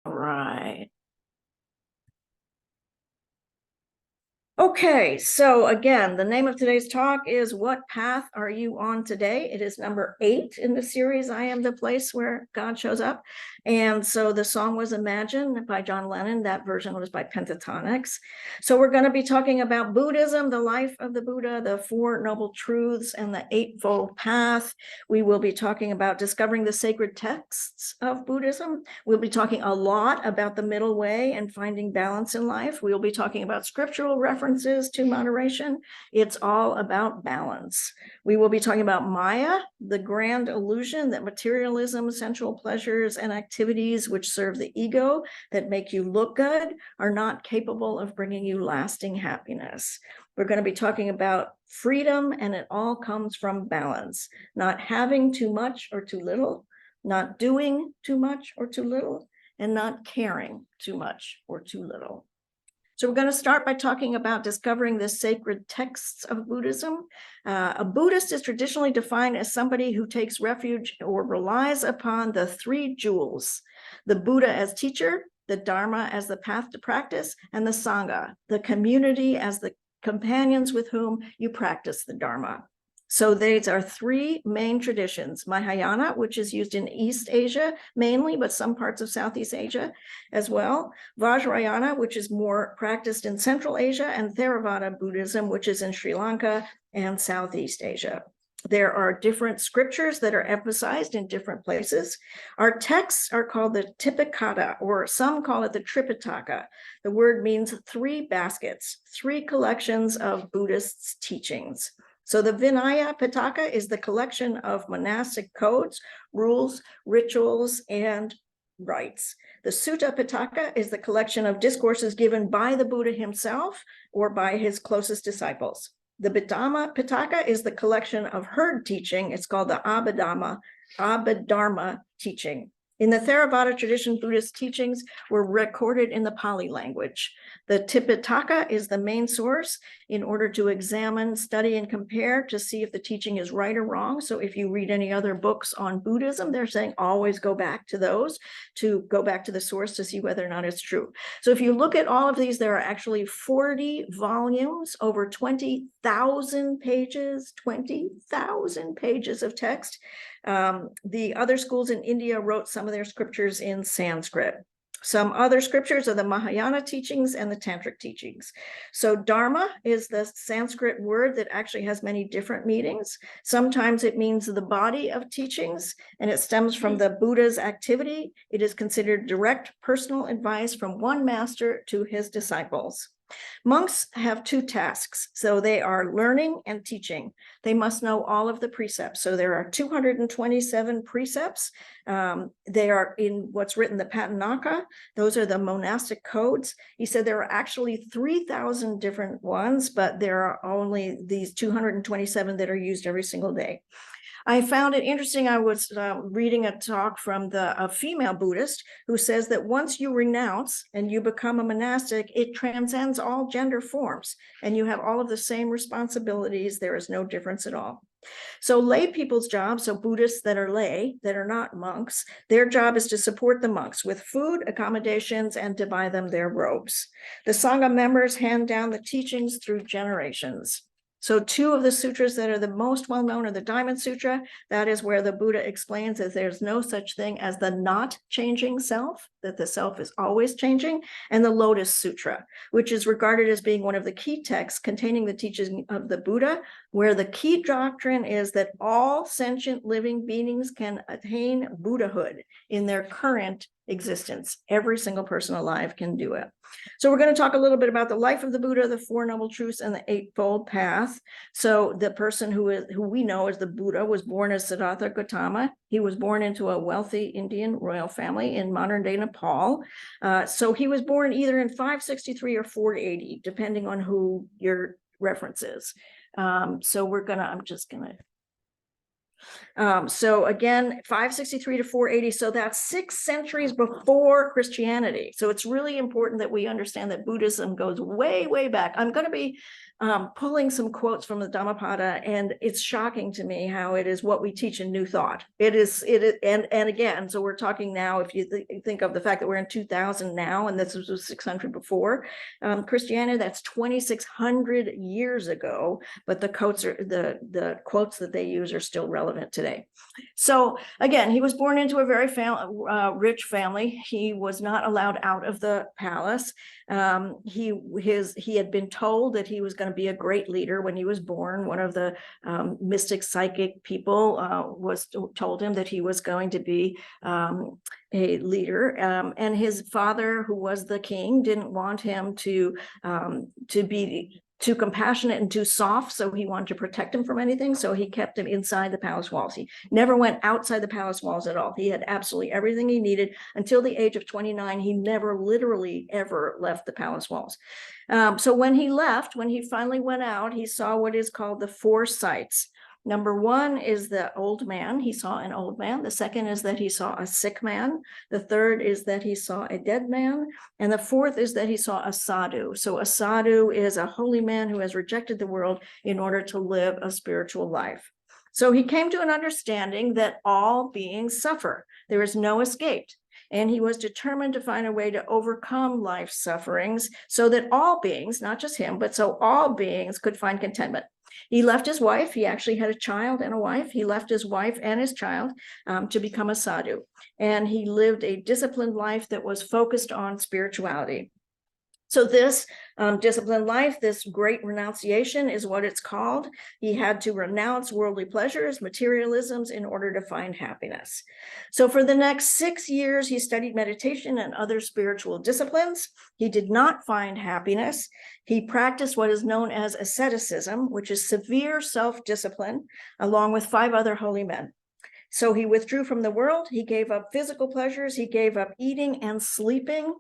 Right. Okay, so again, the name of today's talk is What Path Are You On Today? It is number 8 in the series, I Am the Place Where God Shows Up. And so the song was Imagine by John Lennon. That version was by Pentatonics. So we're going to be talking about Buddhism, the life of the Buddha, the Four Noble Truths, and the Eightfold Path. We will be talking about discovering the sacred texts of Buddhism. We'll be talking a lot about the middle way and finding balance in life. We'll be talking about scriptural references to moderation. It's all about balance. We will be talking about Maya, the grand illusion that materialism, sensual pleasures, and activities which serve the ego that make you look good are not capable of bringing you lasting happiness. We're going to be talking about freedom, and it all comes from balance, not having too much or too little, not doing too much or too little, and not caring too much or too little. So we're going to start by talking about discovering the sacred texts of Buddhism. A Buddhist is traditionally defined as somebody who takes refuge or relies upon the three jewels: the Buddha as teacher, the Dharma as the path to practice, and the Sangha, the community, as the companions with whom you practice the Dharma. So these are three main traditions: Mahayana, which is used in East Asia mainly, but some parts of Southeast Asia as well; Vajrayana, which is more practiced in Central Asia; and Theravada Buddhism, which is in Sri Lanka and Southeast Asia. There are different scriptures that are emphasized in different places. Our texts are called the Tipikata, or some call it the Tripitaka. The word means three baskets, three collections of Buddhists' teachings. So the Vinaya Pitaka is the collection of monastic codes, rules, rituals, and rites. The Sutta Pitaka is the collection of discourses given by the Buddha himself or by his closest disciples. The Abhidhamma Pitaka is the collection of heard teaching. It's called the Abhidharma teaching. In the Theravada tradition, Buddhist teachings were recorded in the Pali language. The Tipitaka is the main source in order to examine, study, and compare to see if the teaching is right or wrong. So if you read any other books on Buddhism, they're saying always go back to those, to go back to the source to see whether or not it's true. So if you look at all of these, there are actually 40 volumes, over 20,000 pages, 20,000 pages of text. The other schools in India wrote some of their scriptures in Sanskrit. Some other scriptures are the Mahayana teachings and the Tantric teachings. So Dharma is the Sanskrit word that actually has many different meanings. Sometimes it means the body of teachings, and it stems from the Buddha's activity. It is considered direct personal advice from one master to his disciples. Monks have two tasks. So they are learning and teaching. They must know all of the precepts. So there are 227 precepts. They are in what's written the Patanaka. Those are the monastic codes. He said there are actually 3,000 different ones, but there are only these 227 that are used every single day. I found it interesting. I was reading a talk from a female Buddhist who says that once you renounce and you become a monastic, it transcends all gender forms and you have all of the same responsibilities. There is no difference at all. So lay people's jobs, so Buddhists that are lay, that are not monks, their job is to support the monks with food, accommodations, and to buy them their robes. The Sangha members hand down the teachings through generations. So two of the sutras that are the most well-known are the Diamond Sutra. That is where the Buddha explains that there's no such thing as the not changing self, that the self is always changing, and the Lotus Sutra, which is regarded as being one of the key texts containing the teaching of the Buddha, where the key doctrine is that all sentient living beings can attain Buddhahood in their current existence. Every single person alive can do it. So we're going to talk a little bit about the life of the Buddha, the Four Noble Truths, and the Eightfold Path. So the person who we know as the Buddha was born as Siddhartha Gautama. He was born into a wealthy Indian royal family in modern-day Nepal. So he was born either in 563 or 480, depending on who your reference is. So I'm just going to so again, 563 to 480. So that's 6 centuries before Christianity. So it's really important that we understand that Buddhism goes way, way back. I'm going to be pulling some quotes from the Dhammapada, and it's shocking to me how it is what we teach in New Thought. It is, and again, so we're talking now, if you think of the fact that we're in 2000 now, and this was 600 before, Christianity, that's 2,600 years ago, but the quotes quotes that they use are still relevant today. So again, he was born into a very rich family. He was not allowed out of the palace. He had been told that he was going to be a great leader when he was born. One of the mystic psychic people told him that he was going to be a leader, and his father, who was the king, didn't want him to be too compassionate and too soft, so he wanted to protect him from anything, so he kept him inside the palace walls. He never went outside the palace walls at all. He had absolutely everything he needed until the age of 29. He never literally ever left the palace walls. So when he finally went out, he saw what is called the four sights. Number one is the old man. He saw an old man. The second is that he saw a sick man. The third is that he saw a dead man. And the fourth is that he saw a sadhu. So a sadhu is a holy man who has rejected the world in order to live a spiritual life. So he came to an understanding that all beings suffer. There is no escape. And he was determined to find a way to overcome life's sufferings so that all beings, not just him, but so all beings could find contentment. He left his wife. He actually had a child and a wife. He left his wife and his child to become a sadhu. And he lived a disciplined life that was focused on spirituality. So this disciplined life, this great renunciation is what it's called. He had to renounce worldly pleasures, materialisms, in order to find happiness. So for the next 6 years, he studied meditation and other spiritual disciplines. He did not find happiness. He practiced what is known as asceticism, which is severe self-discipline, along with 5 other holy men. So he withdrew from the world. He gave up physical pleasures. He gave up eating and sleeping.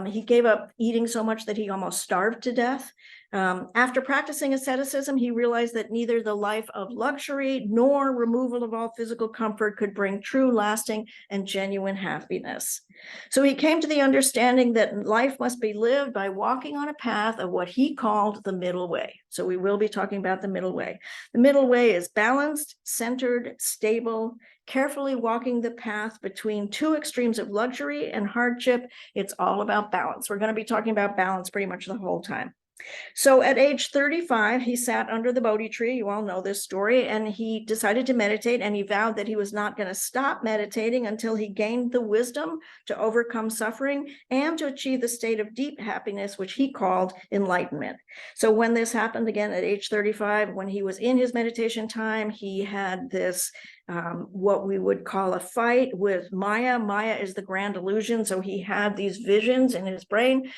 He gave up eating so much that he almost starved to death. After practicing asceticism, he realized that neither the life of luxury nor removal of all physical comfort could bring true, lasting, and genuine happiness. So he came to the understanding that life must be lived by walking on a path of what he called the middle way. So we will be talking about the middle way. The middle way is balanced, centered, stable, carefully walking the path between 2 extremes of luxury and hardship. It's all about balance. We're going to be talking about balance pretty much the whole time. So at age 35, he sat under the Bodhi tree. You all know this story. And he decided to meditate, and he vowed that he was not going to stop meditating until he gained the wisdom to overcome suffering and to achieve the state of deep happiness, which he called enlightenment. So when this happened again at age 35, when he was in his meditation time, he had this what we would call a fight with Maya. Maya is the grand illusion. So he had these visions in his brain,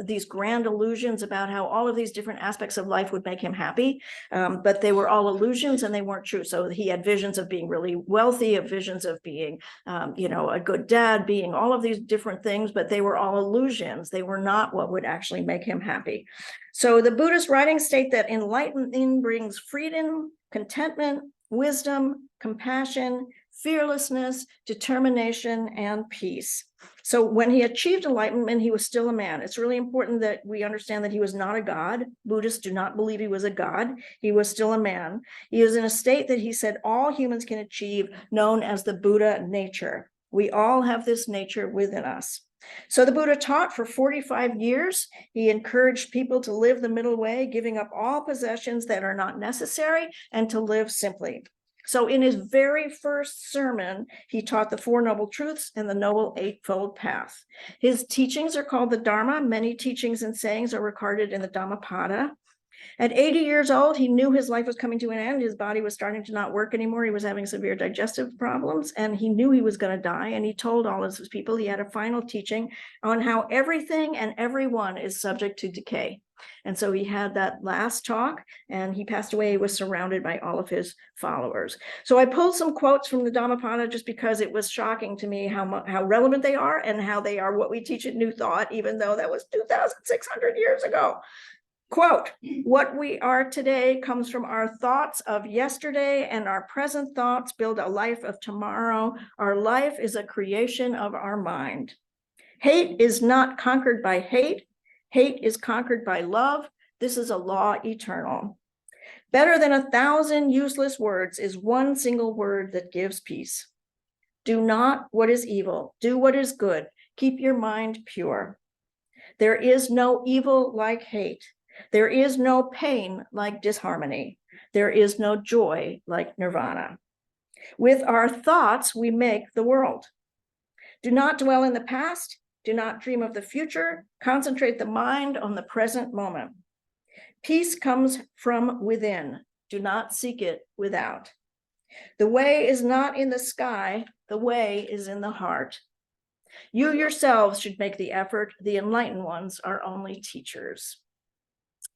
these grand illusions about how all of these different aspects of life would make him happy, but they were all illusions and they weren't true. So he had visions of being really wealthy, of visions of being, a good dad, being all of these different things, but they were all illusions. They were not what would actually make him happy. So the Buddhist writings state that enlightenment brings freedom, contentment, wisdom, compassion, fearlessness, determination, and peace. So when he achieved enlightenment, he was still a man. It's really important that we understand that he was not a god. Buddhists do not believe he was a god. He was still a man. He was in a state that he said all humans can achieve, known as the Buddha nature. We all have this nature within us. So the Buddha taught for 45 years. He encouraged people to live the middle way, giving up all possessions that are not necessary and to live simply. So in his very first sermon, he taught the Four Noble Truths and the Noble Eightfold Path. His teachings are called the Dharma. Many teachings and sayings are recorded in the Dhammapada. At 80 years old, he knew his life was coming to an end. His body was starting to not work anymore. He was having severe digestive problems, and he knew he was going to die. And he told all of his people, he had a final teaching on how everything and everyone is subject to decay. And so he had that last talk, and he passed away. He was surrounded by all of his followers. So I pulled some quotes from the Dhammapada just because it was shocking to me how relevant they are and how they are what we teach in New Thought, even though that was 2,600 years ago. Quote, what we are today comes from our thoughts of yesterday, and our present thoughts build a life of tomorrow. Our life is a creation of our mind. Hate is not conquered by hate. Hate is conquered by love. This is a law eternal. Better than 1,000 useless words is one single word that gives peace. Do not what is evil, do what is good. Keep your mind pure. There is no evil like hate. There is no pain like disharmony. There is no joy like nirvana. With our thoughts, we make the world. Do not dwell in the past. Do not dream of the future. Concentrate the mind on the present moment. Peace comes from within. Do not seek it without. The way is not in the sky. The way is in the heart. You yourselves should make the effort. The enlightened ones are only teachers.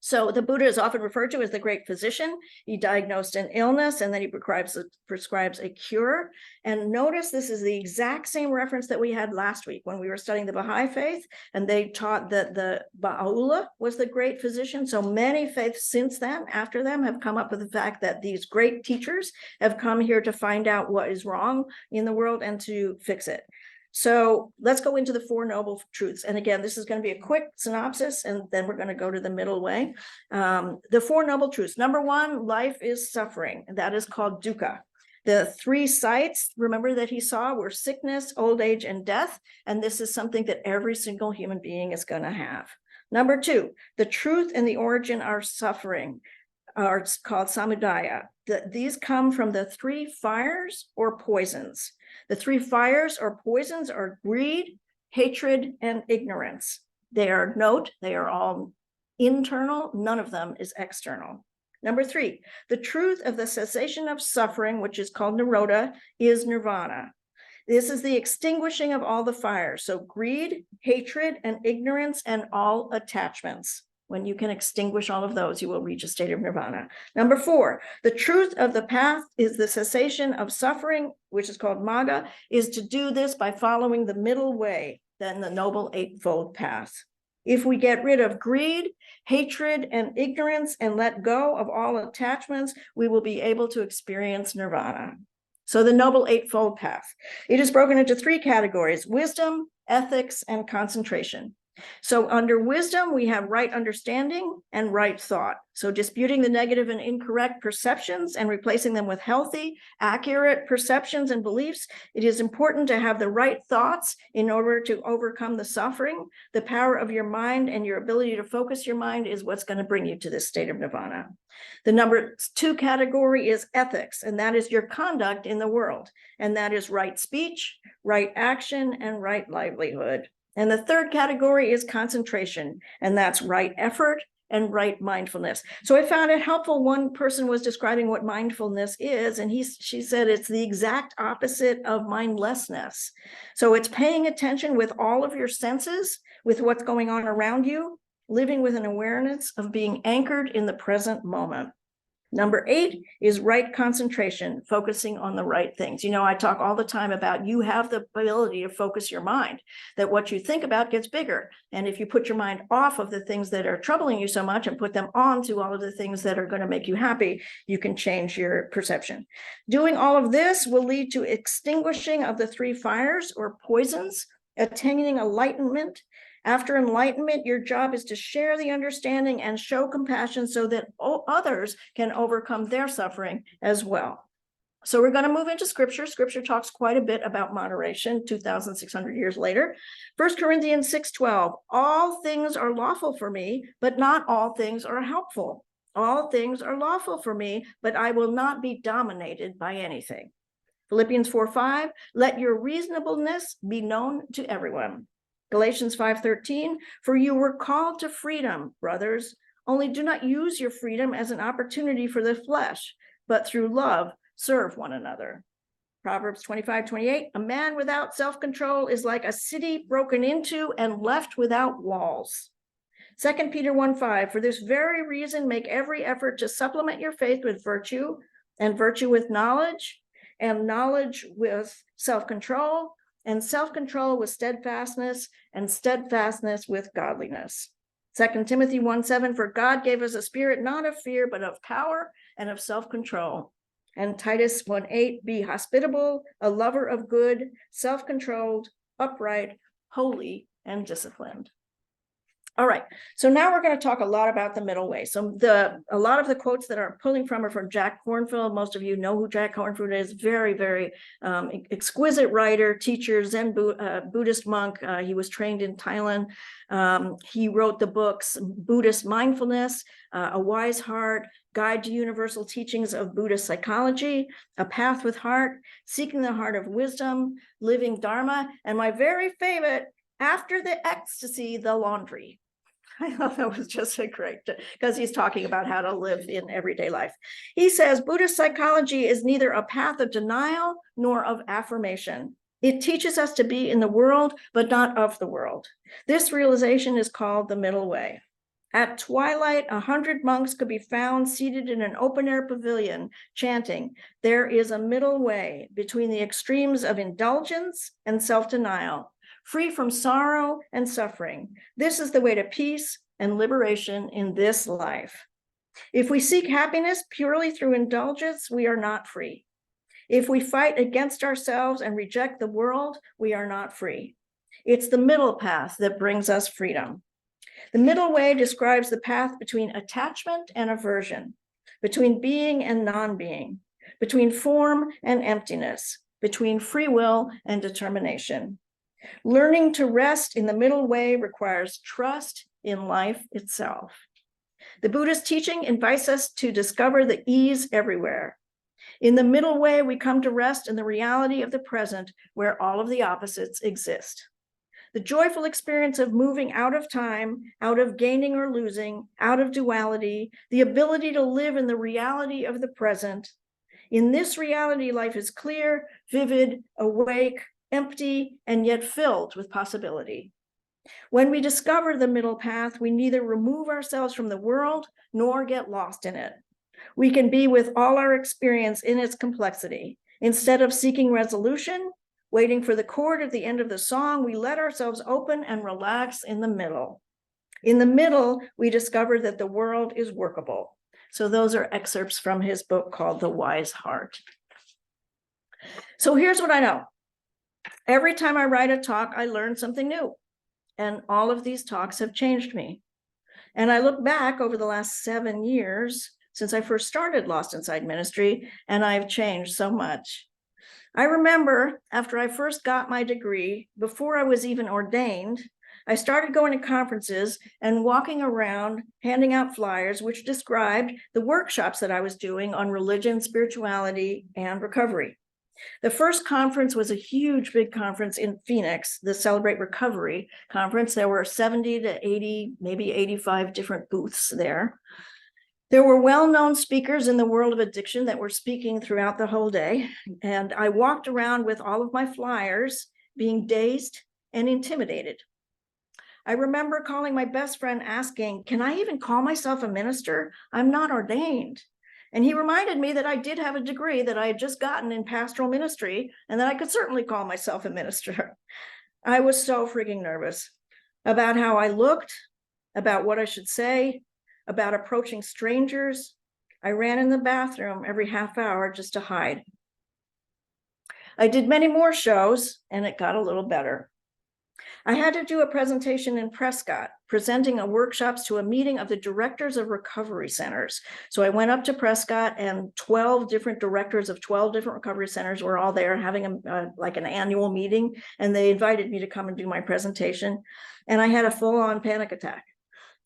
So the Buddha is often referred to as the great physician. He diagnosed an illness and then he prescribes a cure. And notice this is the exact same reference that we had last week when we were studying the Baha'i faith, and they taught that the Baha'u'llah was the great physician. So many faiths since then, after them, have come up with the fact that these great teachers have come here to find out what is wrong in the world and to fix it. So let's go into the Four Noble Truths. And again, this is going to be a quick synopsis, and then we're going to go to the middle way. The Four Noble Truths. Number one, life is suffering. That is called dukkha. The three sights, remember, that he saw were sickness, old age, and death. And this is something that every single human being is going to have. Number two, the truth and the origin are suffering are called samudaya. These come from the three fires or poisons. The three fires or poisons are greed, hatred, and ignorance. They are all internal. None of them is external. Number three, the truth of the cessation of suffering, which is called nirodha, is nirvana. This is the extinguishing of all the fires. So greed, hatred, and ignorance, and all attachments. When you can extinguish all of those, you will reach a state of nirvana. Number four, the truth of the path is the cessation of suffering, which is called magga, is to do this by following the middle way, then the Noble Eightfold Path. If we get rid of greed, hatred, and ignorance and let go of all attachments, we will be able to experience nirvana. So the Noble Eightfold Path. It is broken into three categories: wisdom, ethics, and concentration. So under wisdom, we have right understanding and right thought. So disputing the negative and incorrect perceptions and replacing them with healthy, accurate perceptions and beliefs. It is important to have the right thoughts in order to overcome the suffering. The power of your mind and your ability to focus your mind is what's going to bring you to this state of nirvana. The number two category is ethics, and that is your conduct in the world. And that is right speech, right action, and right livelihood. And the third category is concentration, and that's right effort and right mindfulness. So I found it helpful. One person was describing what mindfulness is, and she said it's the exact opposite of mindlessness. So it's paying attention with all of your senses, with what's going on around you, living with an awareness of being anchored in the present moment. Number 8 is right concentration, focusing on the right things. You know, I talk all the time about you have the ability to focus your mind, that what you think about gets bigger. And if you put your mind off of the things that are troubling you so much and put them on to all of the things that are going to make you happy, you can change your perception. Doing all of this will lead to extinguishing of the three fires or poisons, attaining enlightenment. After enlightenment, your job is to share the understanding and show compassion so that others can overcome their suffering as well. So we're going to move into scripture. Scripture talks quite a bit about moderation 2,600 years later. 1 Corinthians 6:12, all things are lawful for me, but not all things are helpful. All things are lawful for me, but I will not be dominated by anything. Philippians 4:5, let your reasonableness be known to everyone. Galatians 5:13, for you were called to freedom, brothers, only do not use your freedom as an opportunity for the flesh, but through love serve one another. Proverbs 25:28, a man without self-control is like a city broken into and left without walls. 2 Peter 1:5, for this very reason make every effort to supplement your faith with virtue, and virtue with knowledge, and knowledge with self-control, and self-control with steadfastness, and steadfastness with godliness. 2 Timothy 1:7, for God gave us a spirit not of fear, but of power and of self-control. And Titus 1:8, be hospitable, a lover of good, self-controlled, upright, holy, and disciplined. All right, so now we're going to talk a lot about the middle way. So a lot of the quotes that I'm pulling from are from Jack Kornfield. Most of you know who Jack Kornfield is. Very, very exquisite writer, teacher, Zen Buddhist monk. He was trained in Thailand. He wrote the books Buddhist Mindfulness, A Wise Heart, Guide to Universal Teachings of Buddhist Psychology, A Path with Heart, Seeking the Heart of Wisdom, Living Dharma, and my very favorite, After the Ecstasy, the Laundry. I thought that was just a great, because he's talking about how to live in everyday life. He says, Buddhist psychology is neither a path of denial nor of affirmation. It teaches us to be in the world, but not of the world. This realization is called the middle way. At twilight, 100 monks could be found seated in an open-air pavilion, chanting, there is a middle way between the extremes of indulgence and self-denial, free from sorrow and suffering. This is the way to peace and liberation in this life. If we seek happiness purely through indulgence, we are not free. If we fight against ourselves and reject the world, we are not free. It's the middle path that brings us freedom. The middle way describes the path between attachment and aversion, between being and non-being, between form and emptiness, between free will and determination. Learning to rest in the middle way requires trust in life itself. The Buddhist teaching invites us to discover the ease everywhere. In the middle way, we come to rest in the reality of the present, where all of the opposites exist. The joyful experience of moving out of time, out of gaining or losing, out of duality, the ability to live in the reality of the present. In this reality, life is clear, vivid, awake, empty, and yet filled with possibility. When we discover the middle path, we neither remove ourselves from the world nor get lost in it. We can be with all our experience in its complexity. Instead of seeking resolution, waiting for the chord at the end of the song, we let ourselves open and relax in the middle. In the middle, we discover that the world is workable. So those are excerpts from his book called The Wise Heart. So here's what I know. Every time I write a talk, I learn something new. And all of these talks have changed me. And I look back over the last 7 years since I first started Lost Inside Ministry, and I've changed so much. I remember after I first got my degree, before I was even ordained, I started going to conferences and walking around handing out flyers which described the workshops that I was doing on religion, spirituality, and recovery. The first conference was a huge, big conference in Phoenix, the Celebrate Recovery conference. There were 70 to 80, maybe 85 different booths there. There were well-known speakers in the world of addiction that were speaking throughout the whole day. And I walked around with all of my flyers, being dazed and intimidated. I remember calling my best friend asking, can I even call myself a minister? I'm not ordained. And he reminded me that I did have a degree that I had just gotten in pastoral ministry, and that I could certainly call myself a minister. I was so freaking nervous about how I looked, about what I should say, about approaching strangers. I ran in the bathroom every half hour just to hide. I did many more shows, and it got a little better. I had to do a presentation in Prescott, presenting a workshops to a meeting of the directors of recovery centers. So I went up to Prescott, and 12 different directors of 12 different recovery centers were all there having like an annual meeting, and they invited me to come and do my presentation. And I had a full-on panic attack,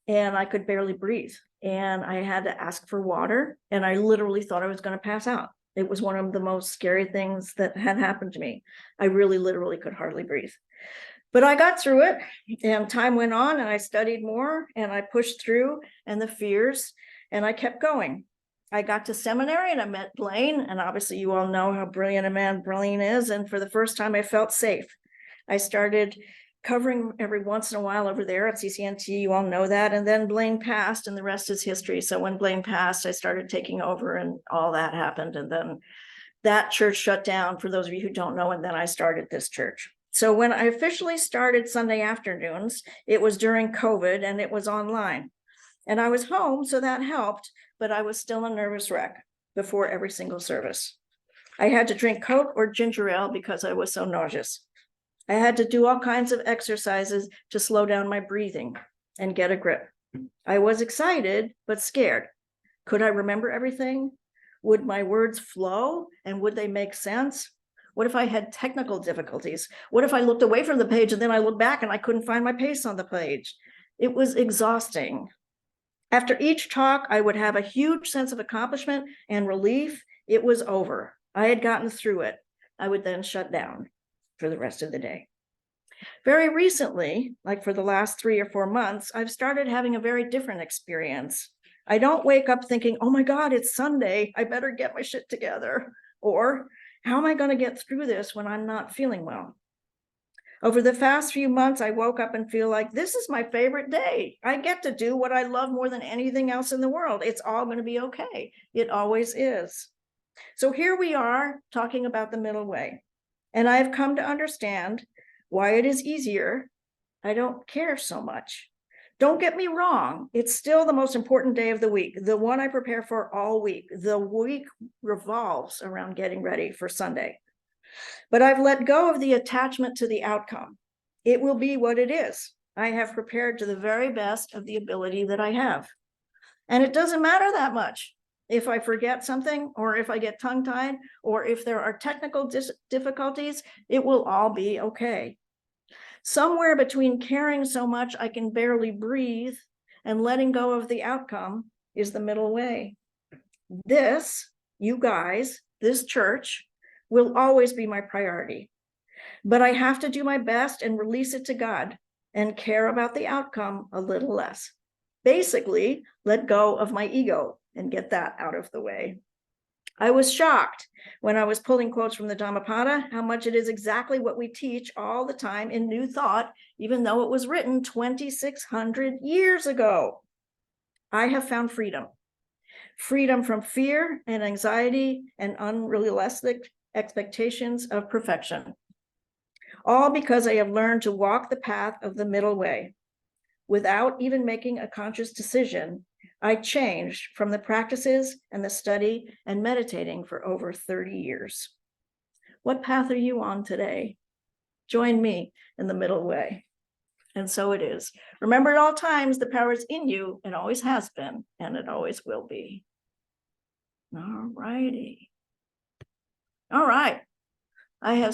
and I could barely breathe. And I had to ask for water, and I literally thought I was going to pass out. It was one of the most scary things that had happened to me. I really literally could hardly breathe. But I got through it, and time went on, and I studied more, and I pushed through, and the fears, and I kept going. I got to seminary, and I met Blaine, and obviously you all know how brilliant a man Blaine is, and for the first time I felt safe. I started covering every once in a while over there at CCNT, you all know that, and then Blaine passed, and the rest is history. So when Blaine passed, I started taking over, and all that happened, and then that church shut down, for those of you who don't know, and then I started this church. So when I officially started Sunday afternoons, it was during COVID, and it was online. And I was home, so that helped, but I was still a nervous wreck before every single service. I had to drink Coke or ginger ale because I was so nauseous. I had to do all kinds of exercises to slow down my breathing. and get a grip. I was excited, but scared. Could I remember everything? Would my words flow and would they make sense? What if I had technical difficulties? What if I looked away from the page and then I looked back and I couldn't find my pace on the page? It was exhausting. After each talk, I would have a huge sense of accomplishment and relief. It was over. I had gotten through it. I would then shut down for the rest of the day. Very recently, like for the last 3 or 4 months, I've started having a very different experience. I don't wake up thinking, oh my God, it's Sunday. I better get my shit together. Or how am I going to get through this when I'm not feeling well? Over the past few months, I woke up and feel like this is my favorite day. I get to do what I love more than anything else in the world. It's all going to be okay. It always is. So here we are talking about the middle way. And I've come to understand why it is easier. I don't care so much. Don't get me wrong. It's still the most important day of the week, the one I prepare for all week. The week revolves around getting ready for Sunday. But I've let go of the attachment to the outcome. It will be what it is. I have prepared to the very best of the ability that I have. And it doesn't matter that much if I forget something, or if I get tongue-tied, or if there are technical difficulties, it will all be okay. Somewhere between caring so much I can barely breathe and letting go of the outcome is the middle way. This, you guys, this church, will always be my priority. But I have to do my best and release it to God and care about the outcome a little less. Basically, let go of my ego and get that out of the way. I was shocked when I was pulling quotes from the Dhammapada, how much it is exactly what we teach all the time in New Thought, even though it was written 2,600 years ago. I have found freedom. Freedom from fear and anxiety and unrealistic expectations of perfection. All because I have learned to walk the path of the middle way. Without even making a conscious decision, I changed from the practices and the study and meditating for over 30 years. What path are you on today? Join me in the middle way. And so it is. Remember at all times, the power is in you. It always has been, and it always will be. All righty. All right. I have